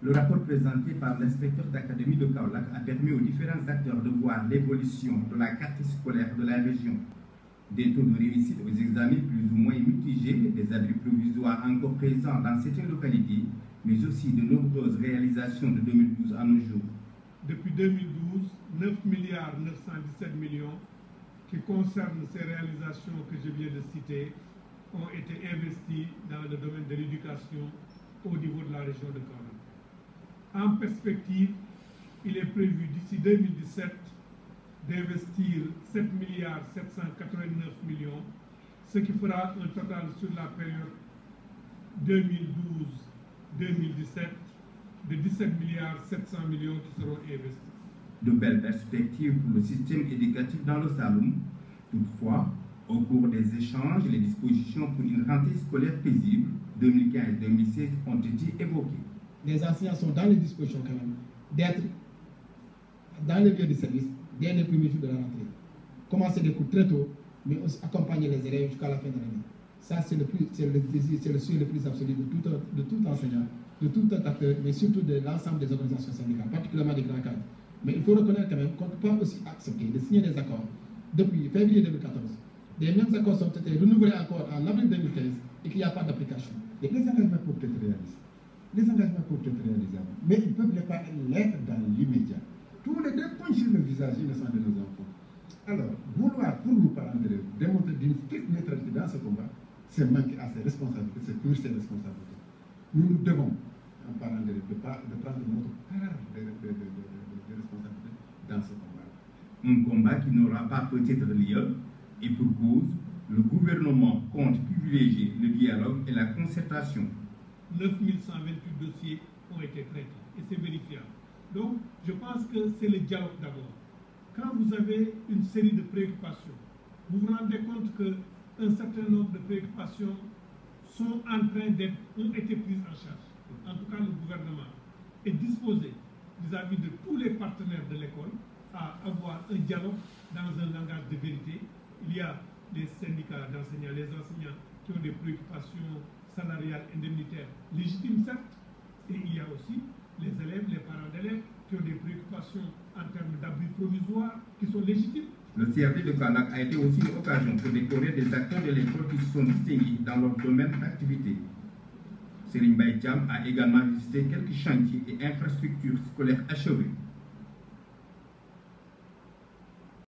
Le rapport présenté par l'inspecteur d'académie de Kaolack a permis aux différents acteurs de voir l'évolution de la carte scolaire de la région. Des taux de réussite aux examens plus ou moins mitigés, des abris provisoires encore présents dans certaines localités, mais aussi de nombreuses réalisations de 2012 à nos jours. Depuis 2012, 9 milliards 917 millions qui concernent ces réalisations que je viens de citer ont été investis dans le domaine de l'éducation au niveau de la région de Kaolack. En perspective, il est prévu d'ici 2017 d'investir 7 milliards 789 millions, ce qui fera un total sur la période 2012-2017 de 17 milliards 700 millions qui seront investis. De belles perspectives pour le système éducatif dans le Saloum. Toutefois, au cours des échanges, les dispositions pour une rentrée scolaire paisible 2015-2016 ont été évoquées. Les enseignants sont dans les dispositions quand même d'être dans le lieu de service dès les premiers jours de la rentrée. Commencer les cours très tôt, mais aussi accompagner les élèves jusqu'à la fin de l'année. Ça, c'est le souhait le plus absolu de tout enseignant, de tout acteur, mais surtout de l'ensemble des organisations syndicales, particulièrement des grands cadres. Mais il faut reconnaître quand même qu'on ne peut pas aussi accepter de signer des accords depuis février 2014. Les mêmes accords ont été renouvelés encore en avril 2015 et qu'il n'y a pas d'application. Les engagements peuvent être réalisés. Les engagements peuvent être réalisables, mais ils ne peuvent pas l'être dans l'immédiat. Tous les deux points sur le visage innocent de nos enfants. Alors, vouloir pour nous, parents d'élèves, démontrer d'une stricte neutralité dans ce combat, c'est manquer à ses responsabilités, c'est fuir ses responsabilités. Nous devons, en parents d'élèves, de prendre notre part de responsabilité dans ce combat. Un combat qui n'aura pas peut-être lieu, et pour cause, le gouvernement compte privilégier le dialogue et la concertation. 9128 dossiers ont été traités et c'est vérifiable. Donc, je pense que c'est le dialogue d'abord. Quand vous avez une série de préoccupations, vous vous rendez compte qu'un certain nombre de préoccupations ont été prises en charge. En tout cas, le gouvernement est disposé vis-à-vis de tous les partenaires de l'école à avoir un dialogue dans un langage de vérité. Il y a les syndicats d'enseignants, les enseignants qui ont des préoccupations salariales, indemnitaires, légitimes certes, et il y a aussi les élèves, les parents d'élèves qui ont des préoccupations en termes d'abri provisoire qui sont légitimes. Le CRD de Kaolack a été aussi une occasion pour décorer des acteurs de l'école qui se sont distingués dans leur domaine d'activité. Serigne Mbaye Thiam a également visité quelques chantiers et infrastructures scolaires achevées.